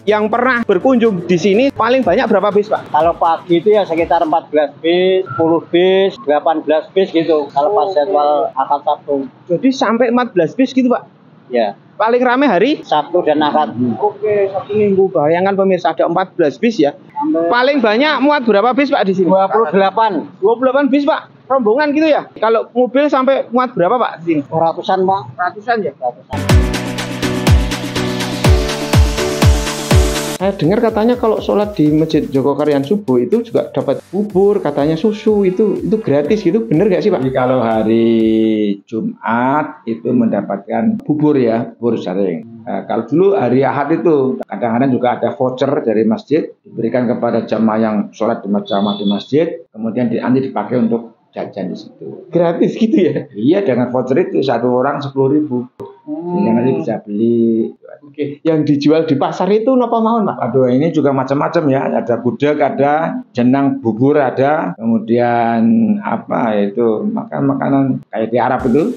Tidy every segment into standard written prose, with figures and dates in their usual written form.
yang pernah berkunjung di sini paling banyak berapa bis, Pak? Kalau pagi itu ya sekitar 14 bis, 10 bis, 18 bis gitu. Kalau pas jadwal akad Sabtu. Jadi sampai 14 bis gitu, Pak? Ya. Paling rame hari? Sabtu dan akad. Oke, Sabtu Minggu. Bayangkan pemirsa ada 14 bis ya. Paling banyak muat berapa bis, Pak, di sini? 28. 28 bis, Pak. Rombongan gitu ya. Kalau mobil sampai muat berapa, Pak, di sini? Ratusan, Pak. Ratusan ya? Ratusan. Saya dengar katanya kalau sholat di Masjid Jogokaryan subuh itu juga dapat bubur, katanya susu, itu gratis gitu, bener nggak sih, Pak? Jadi kalau hari Jumat itu mendapatkan bubur ya, bubur sering. Kalau dulu hari Ahad itu kadang-kadang juga ada voucher dari masjid diberikan kepada jamaah yang sholat di masjid, kemudian nanti dipakai untuk jajan di situ. Gratis gitu ya? Iya, dengan voucher itu satu orang 10.000. Sehingga nanti bisa beli. Oke, yang dijual di pasar itu napa mawon, Pak? Aduh, ini juga macam-macam ya. Ada gudeg, ada jenang bubur, ada. Kemudian apa itu makanan kayak di Arab itu.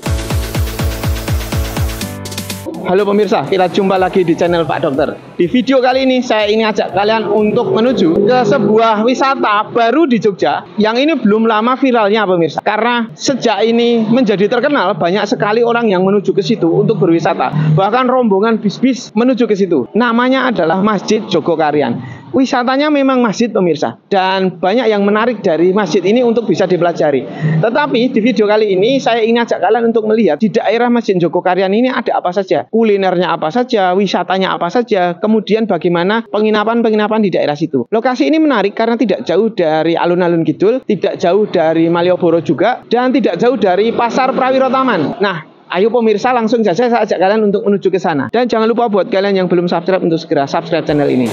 Halo pemirsa, kita jumpa lagi di channel Pak Dokter. Di video kali ini saya ingin ajak kalian untuk menuju ke sebuah wisata baru di Jogja yang ini belum lama viralnya pemirsa. Karena sejak ini menjadi terkenal, banyak sekali orang yang menuju ke situ untuk berwisata. Bahkan rombongan bis-bis menuju ke situ. Namanya adalah Masjid Jogokaryan. Wisatanya memang masjid pemirsa, dan banyak yang menarik dari masjid ini untuk bisa dipelajari. Tetapi di video kali ini saya ingin ajak kalian untuk melihat di daerah Masjid Jogokaryan ini ada apa saja, kulinernya apa saja, wisatanya apa saja, kemudian bagaimana penginapan-penginapan di daerah situ. Lokasi ini menarik karena tidak jauh dari alun-alun Kidul, tidak jauh dari Malioboro juga, dan tidak jauh dari Pasar Prawiro Taman. Nah, ayo pemirsa, langsung saja saya ajak kalian untuk menuju ke sana. Dan jangan lupa buat kalian yang belum subscribe untuk segera subscribe channel ini.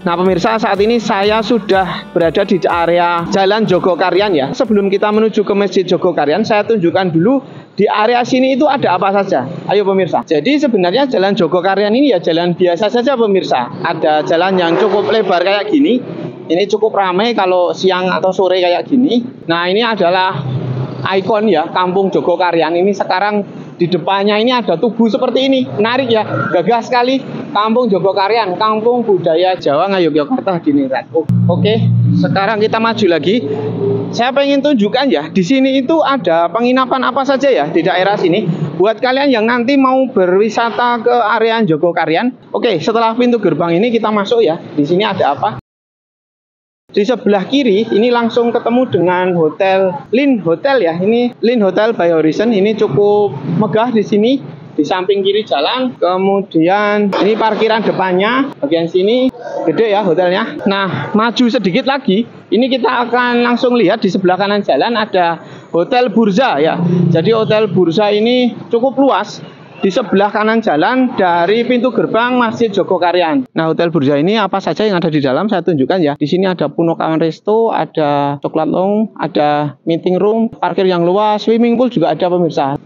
Nah pemirsa, saat ini saya sudah berada di area Jalan Jogokaryan ya. Sebelum kita menuju ke Masjid Jogokaryan, saya tunjukkan dulu di area sini itu ada apa saja. Ayo pemirsa. Jadi sebenarnya Jalan Jogokaryan ini ya jalan biasa saja pemirsa. Ada jalan yang cukup lebar kayak gini. Ini cukup ramai kalau siang atau sore kayak gini. Nah ini adalah ikon ya, Kampung Jogokaryan. Ini sekarang di depannya ini ada tugu seperti ini. Menarik ya, gagah sekali. Kampung Jogokaryan, Kampung Budaya Jawa Ngayogyakarta Diningrat. Oke, sekarang kita maju lagi. Saya pengen tunjukkan ya, di sini itu ada penginapan apa saja ya di daerah sini. Buat kalian yang nanti mau berwisata ke area Jogokaryan. Oke, setelah pintu gerbang ini kita masuk ya. Di sini ada apa? Di sebelah kiri ini langsung ketemu dengan Hotel Lin Hotel ya. Ini Lin Hotel by Horizon. Ini cukup megah di sini. Di samping kiri jalan, kemudian ini parkiran depannya, bagian sini gede ya hotelnya. Nah, maju sedikit lagi, ini kita akan langsung lihat di sebelah kanan jalan ada Hotel Burza ya. Jadi Hotel Burza ini cukup luas. Di sebelah kanan jalan dari pintu gerbang Masjid Jogokaryan. Nah, Hotel Burza ini apa saja yang ada di dalam saya tunjukkan ya. Di sini ada Punokawan Resto, ada Coklat Long, ada meeting room, parkir yang luas, swimming pool juga ada pemirsa.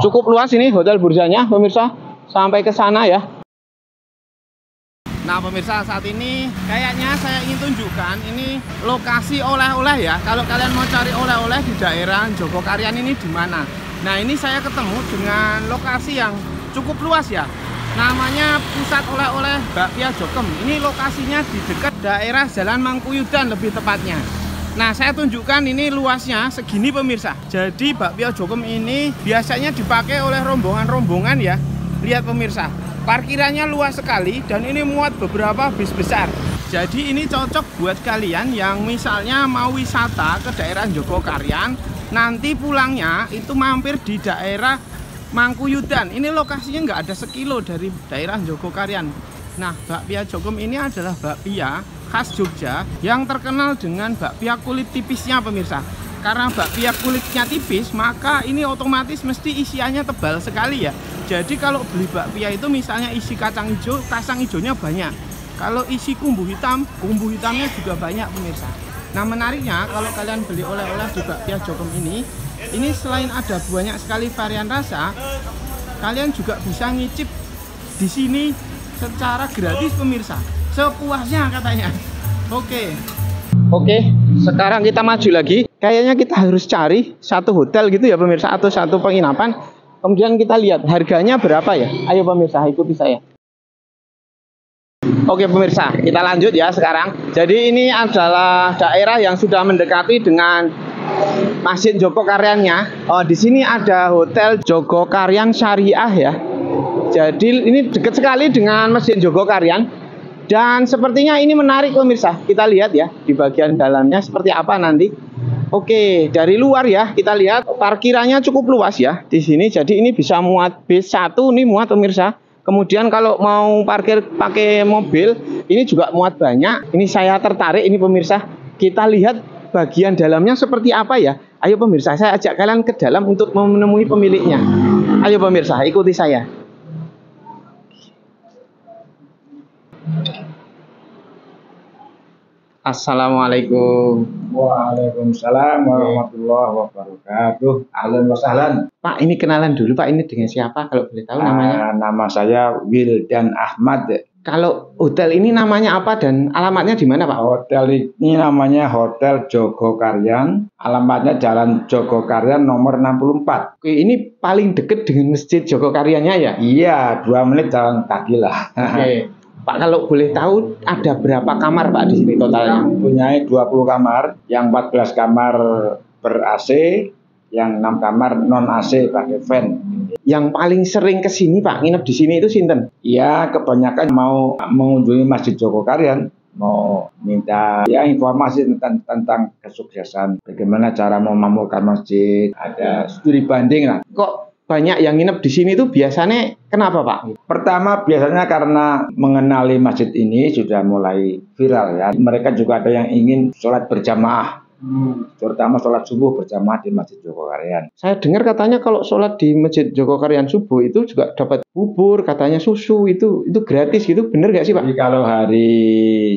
Cukup luas ini Hotel Burzanya pemirsa, sampai ke sana ya. Nah pemirsa, saat ini kayaknya saya ingin tunjukkan ini lokasi oleh-oleh ya. Kalau kalian mau cari oleh-oleh di daerah Jogokaryan ini di mana? Nah ini saya ketemu dengan lokasi yang cukup luas ya. Namanya Pusat Oleh-oleh Bakpia Jokem. Ini lokasinya di dekat daerah Jalan Mangkuyudan lebih tepatnya. Nah saya tunjukkan ini luasnya segini pemirsa. Jadi Bakpia Jokem ini biasanya dipakai oleh rombongan-rombongan ya. Lihat pemirsa, parkirannya luas sekali dan ini muat beberapa bis besar. Jadi ini cocok buat kalian yang misalnya mau wisata ke daerah Jogokaryan, nanti pulangnya itu mampir di daerah Mangkuyudan. Ini lokasinya nggak ada sekilo dari daerah Jogokaryan. Nah, Bakpia Jokem ini adalah bakpia khas Jogja yang terkenal dengan bakpia kulit tipisnya pemirsa. Karena bakpia kulitnya tipis, maka ini otomatis mesti isiannya tebal sekali ya. Jadi kalau beli bakpia itu misalnya isi kacang hijaunya banyak. Kalau isi kumbu hitamnya juga banyak pemirsa. Nah menariknya kalau kalian beli oleh-oleh di Bakpia Jokem ini selain ada banyak sekali varian rasa, kalian juga bisa ngicip di sini secara gratis pemirsa. Sepuasnya katanya. Oke. Oke, sekarang kita maju lagi. Kayaknya kita harus cari satu hotel gitu ya pemirsa, atau satu penginapan. Kemudian kita lihat harganya berapa ya. Ayo pemirsa, ikuti saya. Oke pemirsa, kita lanjut ya sekarang. Jadi ini adalah daerah yang sudah mendekati dengan Masjid Jogokaryannya. Oh, di sini ada Hotel Jogokaryan Syariah ya. Jadi ini dekat sekali dengan Masjid Jogokaryan. Dan sepertinya ini menarik pemirsa. Kita lihat ya di bagian dalamnya seperti apa nanti. Oke, dari luar ya kita lihat parkirannya cukup luas ya di sini. Jadi ini bisa muat bis 1 nih muat pemirsa. Kemudian kalau mau parkir pakai mobil ini juga muat banyak. Ini saya tertarik ini pemirsa. Kita lihat bagian dalamnya seperti apa ya. Ayo pemirsa, saya ajak kalian ke dalam untuk menemui pemiliknya. Ayo pemirsa, ikuti saya. Assalamualaikum. Waalaikumsalam warahmatullahi wabarakatuh. Ahlan wa sahlan. Pak, ini kenalan dulu Pak, ini dengan siapa kalau boleh tahu namanya? Nama saya Wildan Ahmad. Kalau hotel ini namanya apa dan alamatnya di mana Pak? Hotel ini namanya Hotel Jogokaryan. Alamatnya Jalan Jogokaryan nomor 64. Oke, ini paling dekat dengan Masjid Jogokaryannya ya? Iya, 2 menit jalan kaki lah. Oke. Pak, kalau boleh tahu ada berapa kamar Pak di sini totalnya? Mempunyai 20 kamar, yang 14 kamar ber AC, yang 6 kamar non AC pakai fan. Yang paling sering ke sini Pak, nginep di sini itu sinten? Ya, kebanyakan mau mengunjungi Masjid Jogokaryan, mau minta ya informasi tentang kesuksesan, bagaimana cara memakmurkan masjid, ada studi banding lah. Kok banyak yang nginep di sini tuh biasanya kenapa Pak? Pertama biasanya karena mengenali masjid ini sudah mulai viral ya. Mereka juga ada yang ingin sholat berjamaah, terutama sholat subuh berjamaah di Masjid Jogokaryan. Saya dengar katanya kalau sholat di Masjid Jogokaryan subuh itu juga dapat bubur, katanya susu itu gratis gitu, bener gak sih Pak? Jadi kalau hari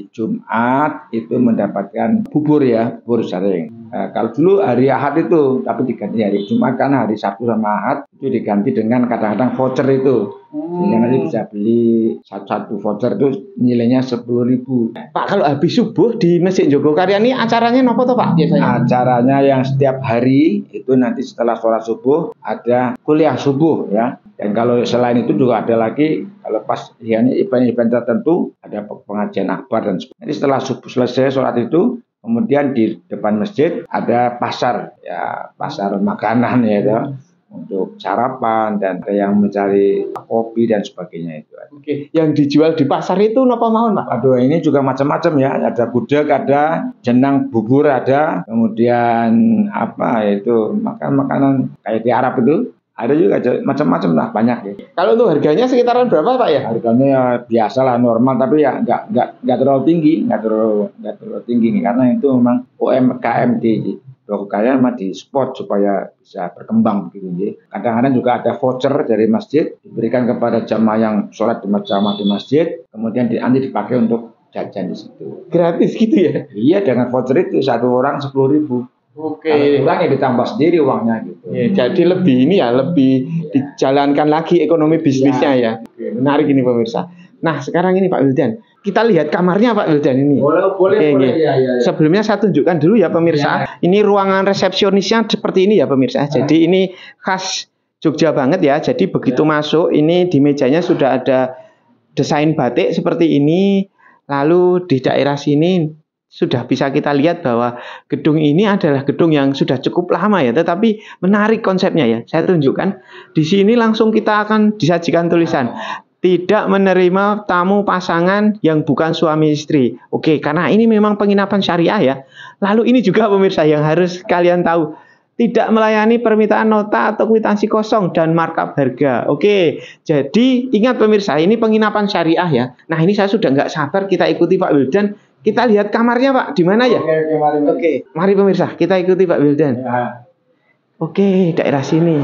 Jumat itu mendapatkan bubur ya, bubur sharing. Kalau dulu hari Ahad itu, tapi diganti hari Jumat karena hari Sabtu sama Ahad itu diganti dengan kadang-kadang voucher itu. Sehingga nanti bisa beli satu voucher itu nilainya 10.000. Pak, kalau habis subuh di Masjid Jogokaryan ini acaranya apa tuh Pak biasanya? Acaranya yang setiap hari itu nanti setelah sholat subuh ada kuliah subuh ya. Dan kalau selain itu juga ada lagi, kalau pas event-event tertentu ada pengajian akbar dan sebagainya. Jadi setelah subuh selesai sholat itu, kemudian di depan masjid ada pasar, ya pasar makanan ya, itu, untuk sarapan dan ada yang mencari kopi dan sebagainya itu. Oke, yang dijual di pasar itu apa mawon Pak? Aduh, ini juga macam-macam ya, ada gudeg, ada jenang bubur, ada kemudian apa itu makanan kayak di Arab itu. Ada juga macam-macam lah, banyak ya. Kalau untuk harganya sekitaran berapa Pak ya? Harganya ya biasa lah, normal, tapi ya nggak terlalu tinggi, nggak terlalu tinggi karena itu memang UMKM di Jogokaryan memang di spot supaya bisa berkembang begitu ya. Kadang-kadang juga ada voucher dari masjid diberikan kepada jamaah yang sholat di masjid, kemudian nanti dipakai untuk jajan di situ. Gratis gitu ya? Iya, dengan voucher itu satu orang 10.000. Oke. Kurang ya ditambah sendiri uangnya gitu. Ya, jadi lebih ini ya, lebih dijalankan lagi ekonomi bisnisnya ya. Oke, menarik ini pemirsa. Nah sekarang ini Pak Wildan, kita lihat kamarnya Pak Wildan ini. Boleh. Ya. Sebelumnya saya tunjukkan dulu ya pemirsa. Ya. Ini ruangan resepsionisnya seperti ini ya pemirsa. Jadi ini khas Jogja banget ya. Jadi begitu masuk ini di mejanya sudah ada desain batik seperti ini. Lalu di daerah sini sudah bisa kita lihat bahwa gedung ini adalah gedung yang sudah cukup lama ya, tetapi menarik konsepnya ya. Saya tunjukkan. Di sini langsung kita akan disajikan tulisan tidak menerima tamu pasangan yang bukan suami istri. Oke, karena ini memang penginapan syariah ya. Lalu ini juga pemirsa yang harus kalian tahu. Tidak melayani permintaan nota atau kwitansi kosong dan markup harga. Oke, jadi ingat pemirsa, ini penginapan syariah ya. Nah ini saya sudah nggak sabar kita ikuti Pak Wildan. Kita lihat kamarnya Pak, di mana ya? Oke, mari pemirsa, kita ikuti Pak Wildan. Ya. Oke, daerah sini.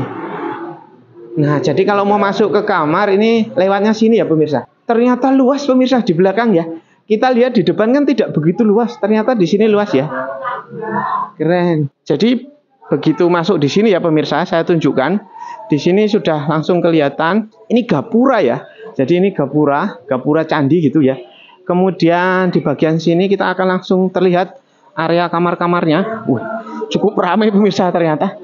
Nah, jadi kalau mau masuk ke kamar ini lewatnya sini ya pemirsa. Ternyata luas pemirsa di belakang ya. Kita lihat di depan kan tidak begitu luas. Ternyata di sini luas ya. Keren. Jadi begitu masuk di sini ya pemirsa, saya tunjukkan. Di sini sudah langsung kelihatan. Ini gapura ya. Jadi ini gapura candi gitu ya. Kemudian di bagian sini kita akan langsung terlihat area kamar-kamarnya. Cukup ramai pemirsa ternyata.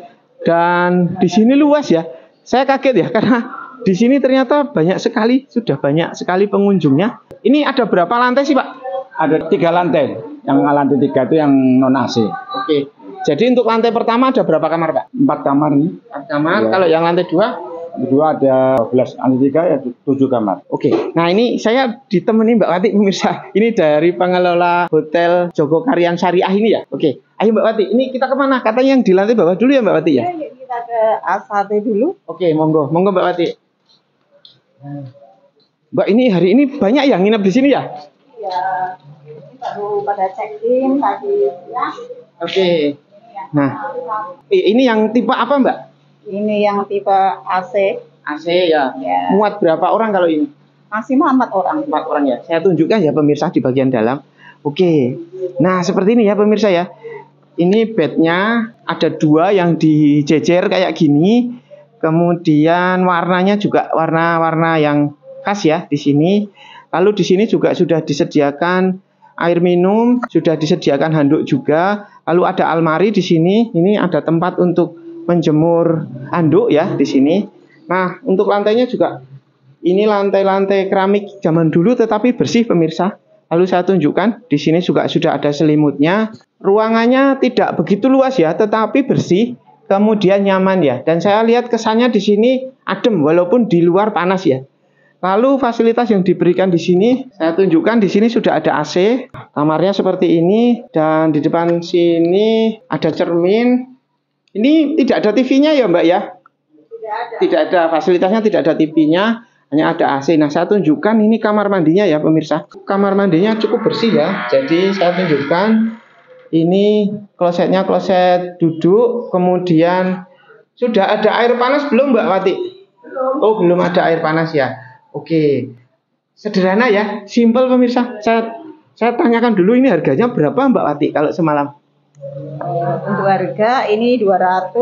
Dan di sini luas ya. Saya kaget ya karena di sini ternyata sudah banyak sekali pengunjungnya. Ini ada berapa lantai sih, Pak? Ada 3 lantai. Yang lantai 3 itu yang non AC. Oke. Jadi untuk lantai pertama ada berapa kamar, Pak? 4 kamar nih. 4 kamar. Ya. Kalau yang lantai 2? Kedua ada 12, lantai 3 ya 7 kamar. Oke. Nah, ini saya ditemani Mbak Wati pemirsa. Ini dari pengelola Hotel Jogokarian Syariah ini ya. Oke. Ayo Mbak Wati, ini kita kemana? Katanya yang di lantai bawah dulu ya Mbak Wati ya? Ya, kita ke A1 dulu. Oke, monggo Mbak Wati. Mbak, ini hari ini banyak yang nginep di sini ya? Ya, ini baru pada check-in tadi ya. Oke. Nah, ini yang tipe apa Mbak? Ini yang tipe AC. AC ya. Ya. Muat berapa orang kalau ini? Maksimal 4 orang. 4 orang ya. Saya tunjukkan ya pemirsa di bagian dalam. Oke. Nah, seperti ini ya pemirsa ya. Ini bednya ada 2 yang dijejer kayak gini. Kemudian warnanya juga warna-warna yang khas ya di sini. Lalu di sini juga sudah disediakan air minum, sudah disediakan handuk juga. Lalu ada almari di sini. Ini ada tempat untuk menjemur handuk ya di sini. Nah, untuk lantainya juga ini lantai-lantai keramik zaman dulu tetapi bersih pemirsa. Lalu saya tunjukkan di sini juga sudah ada selimutnya. Ruangannya tidak begitu luas ya, tetapi bersih, kemudian nyaman ya. Dan saya lihat kesannya di sini adem walaupun di luar panas ya. Lalu fasilitas yang diberikan di sini, saya tunjukkan di sini sudah ada AC, kamarnya seperti ini dan di depan sini ada cermin. Ini tidak ada TV-nya ya Mbak ya? Tidak ada, fasilitasnya tidak ada TV-nya, hanya ada AC. Nah, saya tunjukkan ini kamar mandinya ya pemirsa. Kamar mandinya cukup bersih ya. Jadi saya tunjukkan ini klosetnya kloset duduk, kemudian sudah ada air panas belum Mbak Wati? Oh, belum ada air panas ya. Oke. Sederhana ya, simple pemirsa. Saya tanyakan dulu ini harganya berapa Mbak Wati kalau semalam? Untuk harga ini 200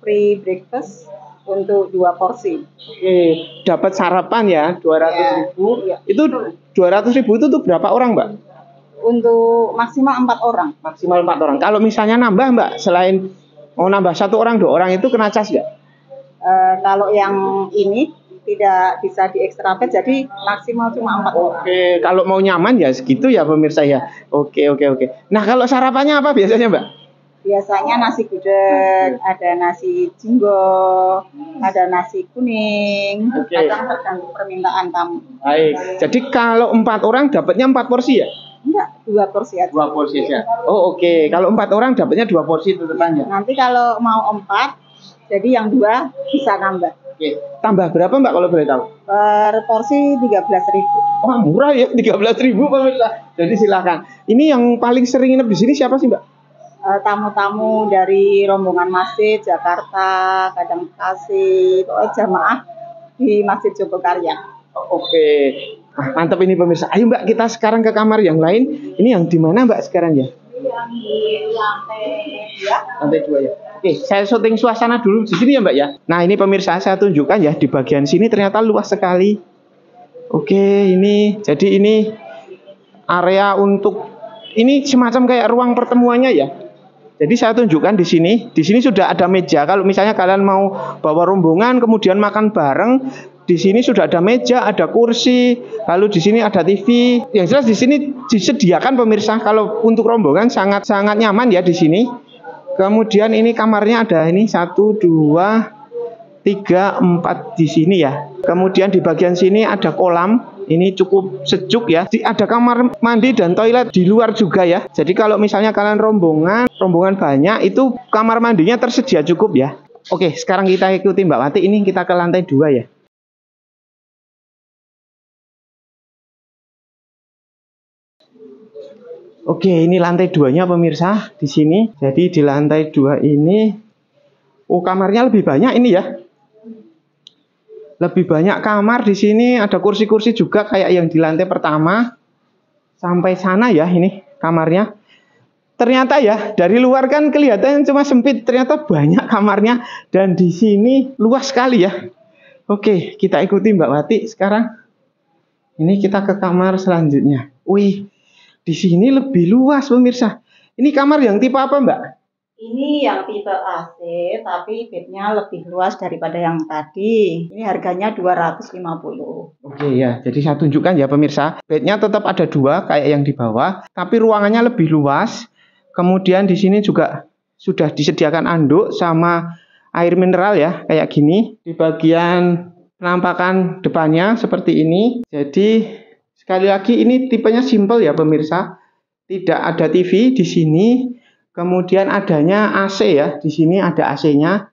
free breakfast untuk 2 porsi. Oke, dapat sarapan ya 200.000. Ya. Itu 200.000 itu tuh berapa orang Mbak? Untuk maksimal 4 orang. Maksimal 4 orang. Kalau misalnya nambah Mbak, selain mau nambah 1 orang 2 orang itu kena cas nggak? Kalau yang ini tidak bisa di extra bed, jadi maksimal cuma 4 orang. Oke, kalau mau nyaman ya segitu ya pemirsa ya. Oke. Nah, kalau sarapannya apa biasanya Mbak? Biasanya nasi gudeg, ada nasi jinggo, ada nasi kuning. Oke. Kadang tergantung permintaan tamu. Baik. Jadi kalau 4 orang dapatnya 4 porsi ya? Enggak, 2 porsi aja. 2 porsi ya. Oh, oke. Kalau 4 orang dapatnya 2 porsi tutupannya. Nanti kalau mau 4, jadi yang 2 bisa nambah. Oke. Tambah berapa Mbak kalau boleh tahu? Per porsi 13.000. Wah, murah ya, 13.000 pemirsa. Jadi silakan. Ini yang paling sering nginep di sini siapa sih Mbak? Tamu-tamu dari rombongan masjid Jakarta, Kadang Bekasi, pokoknya jamaah di Masjid Jogokarian. Oke. Nah, mantap ini pemirsa. Ayo Mbak, kita sekarang ke kamar yang lain. Ini yang di mana Mbak sekarang ya? Yang di lantai 2. Lantai 2 ya. Oke, saya syuting suasana dulu di sini ya Mbak ya. Nah, ini pemirsa saya tunjukkan ya di bagian sini ternyata luas sekali. Oke, jadi ini area untuk ini semacam kayak ruang pertemuannya ya. Jadi saya tunjukkan di sini. Di sini sudah ada meja. Kalau misalnya kalian mau bawa rombongan kemudian makan bareng, di sini sudah ada meja, ada kursi, lalu di sini ada TV. Yang jelas di sini disediakan pemirsa kalau untuk rombongan sangat nyaman ya di sini. Kemudian ini kamarnya ada ini 1 2 3 4 di sini ya. Kemudian di bagian sini ada kolam. Ini cukup sejuk ya. Ada kamar mandi dan toilet di luar juga ya. Jadi kalau misalnya kalian rombongan banyak itu kamar mandinya tersedia cukup ya. Oke, sekarang kita ikuti Mbak Wati. Ini kita ke lantai 2 ya. Oke, ini lantai 2-nya pemirsa di sini. Jadi di lantai 2 ini kamarnya lebih banyak ini ya. Lebih banyak kamar di sini, ada kursi-kursi juga kayak yang di lantai pertama. Sampai sana ya ini kamarnya. Ternyata ya dari luar kan kelihatan cuma sempit, ternyata banyak kamarnya dan di sini luas sekali ya. Oke, kita ikuti Mbak Wati sekarang. Ini kita ke kamar selanjutnya. Wih, di sini lebih luas pemirsa. Ini kamar yang tipe apa, Mbak? Ini yang tipe AC, tapi bednya lebih luas daripada yang tadi. Ini harganya 250. Oke ya, jadi saya tunjukkan ya pemirsa. Bednya tetap ada 2 kayak yang di bawah, tapi ruangannya lebih luas. Kemudian di sini juga sudah disediakan anduk sama air mineral ya, kayak gini. Di bagian penampakan depannya seperti ini. Jadi sekali lagi ini tipenya simple ya pemirsa. Tidak ada TV di sini. Kemudian adanya AC ya, di sini ada AC-nya.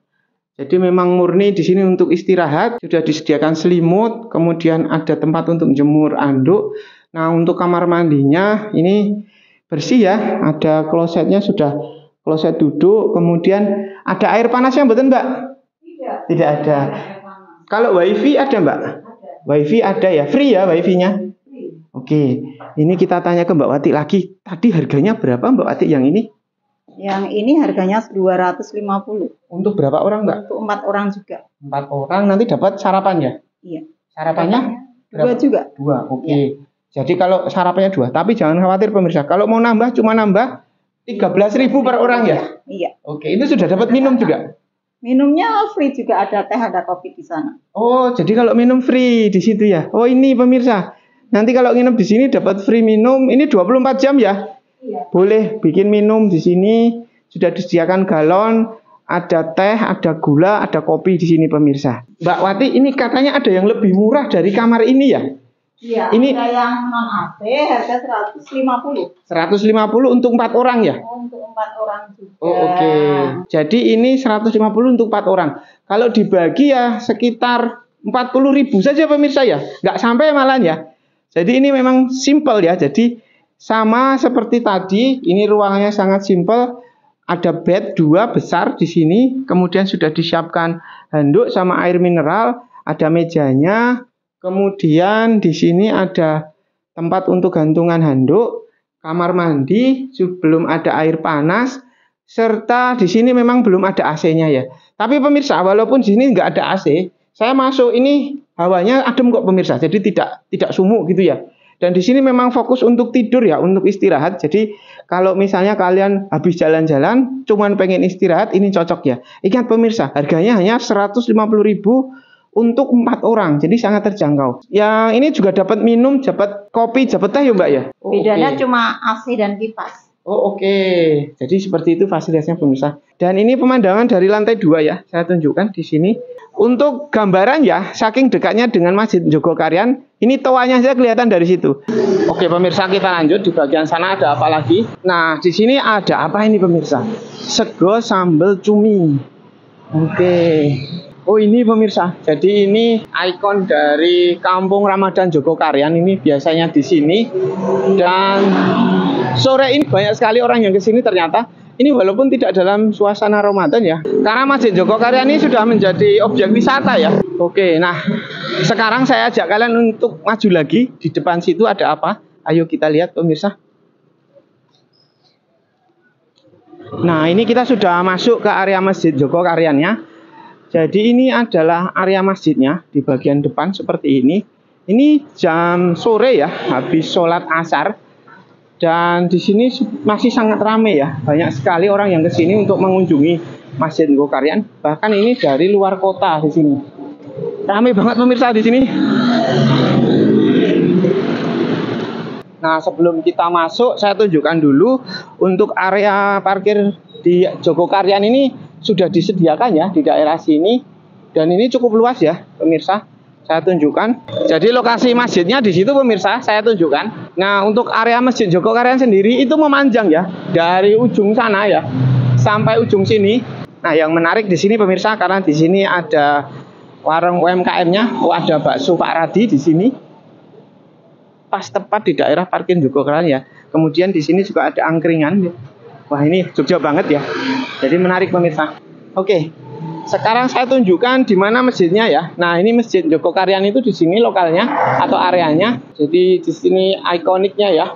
Jadi memang murni di sini untuk istirahat. Sudah disediakan selimut, kemudian ada tempat untuk jemur anduk. Nah untuk kamar mandinya ini bersih ya, ada klosetnya sudah kloset duduk. Kemudian ada air panasnya betul Mbak? Tidak ada. Kalau wifi ada Mbak? Wifi ada ya, free ya wifi-nya? Oke, ini kita tanya ke Mbak Wati lagi. Tadi harganya berapa Mbak Wati yang ini? Yang ini harganya 250. Untuk berapa orang, Mbak? Untuk 4 orang juga. 4 orang nanti dapat sarapan ya? Iya. Sarapannya? 2 juga. 2, oke. Jadi kalau sarapannya 2, tapi jangan khawatir pemirsa. Kalau mau nambah cuma nambah 13.000 per orang ya? Iya. Oke, itu sudah dapat minum juga? Minumnya free juga, ada teh, ada kopi di sana. Oh, jadi kalau minum free di situ ya? Oh, ini pemirsa. Nanti kalau nginep di sini dapat free minum. Ini 24 jam ya? Iya. Boleh bikin minum di sini, sudah disediakan galon, ada teh, ada gula, ada kopi di sini pemirsa. Mbak Wati, ini katanya ada yang lebih murah dari kamar ini ya? Iya. Ini ada yang non AC harga 150. 150 untuk 4 orang ya? Untuk 4 orang juga. Oh, oke. Jadi ini 150 untuk 4 orang. Kalau dibagi ya sekitar 40.000 saja pemirsa ya, nggak sampai malah ya. Jadi ini memang simple ya. Jadi sama seperti tadi, ini ruangannya sangat simpel. Ada bed 2 besar di sini, kemudian sudah disiapkan handuk sama air mineral, ada mejanya, kemudian di sini ada tempat untuk gantungan handuk, kamar mandi, belum ada air panas, serta di sini memang belum ada AC-nya ya. Tapi pemirsa, walaupun di sini nggak ada AC, saya masuk ini hawanya adem kok pemirsa, jadi tidak sumuk gitu ya. Dan di sini memang fokus untuk tidur ya, untuk istirahat. Jadi kalau misalnya kalian habis jalan-jalan, cuman pengen istirahat, ini cocok ya. Ingat pemirsa, harganya hanya 150.000 untuk 4 orang, jadi sangat terjangkau. Yang ini juga dapat minum, dapat kopi, dapat teh ya Mbak ya. Oh, bedanya cuma AC dan kipas. Oh oke. Jadi seperti itu fasilitasnya pemirsa. Dan ini pemandangan dari lantai 2 ya, saya tunjukkan di sini. Untuk gambaran ya, saking dekatnya dengan Masjid Jogokarian, ini toanya saja kelihatan dari situ. Oke pemirsa, kita lanjut di bagian sana ada apa lagi? Nah di sini ada apa ini pemirsa? Sego sambal cumi. Oke. Oh ini pemirsa, jadi ini ikon dari Kampung Ramadan Jogokarian ini biasanya di sini. Dan sore ini banyak sekali orang yang ke sini ternyata. Ini walaupun tidak dalam suasana Ramadan ya, karena Masjid Jogokarian ini sudah menjadi objek wisata ya. Oke, nah sekarang saya ajak kalian untuk maju lagi. Di depan situ ada apa? Ayo kita lihat pemirsa. Nah ini kita sudah masuk ke area Masjid Jogokarian ya. Jadi ini adalah area masjidnya di bagian depan seperti ini. Ini jam sore ya, habis sholat asar. Dan di sini masih sangat ramai ya, banyak sekali orang yang ke sini untuk mengunjungi Masjid Jogokarian. Bahkan ini dari luar kota di sini. Ramai banget pemirsa di sini. Nah, sebelum kita masuk, saya tunjukkan dulu untuk area parkir di Jogokarian ini sudah disediakan ya di daerah sini. Dan ini cukup luas ya, pemirsa. Saya tunjukkan. Jadi lokasi masjidnya di situ pemirsa, saya tunjukkan. Nah, untuk area Masjid Jogokarian sendiri itu memanjang ya, dari ujung sana ya sampai ujung sini. Nah, yang menarik di sini pemirsa karena di sini ada warung UMKM-nya, ada bakso Pak Radi di sini. Pas tepat di daerah parkir Jogokarian ya. Kemudian di sini juga ada angkringan. Wah, ini Jogja banget ya. Jadi menarik pemirsa. Oke. Sekarang saya tunjukkan di mana masjidnya ya. Nah, ini Masjid Jogokarian itu di sini lokalnya atau areanya. Jadi di sini ikoniknya ya.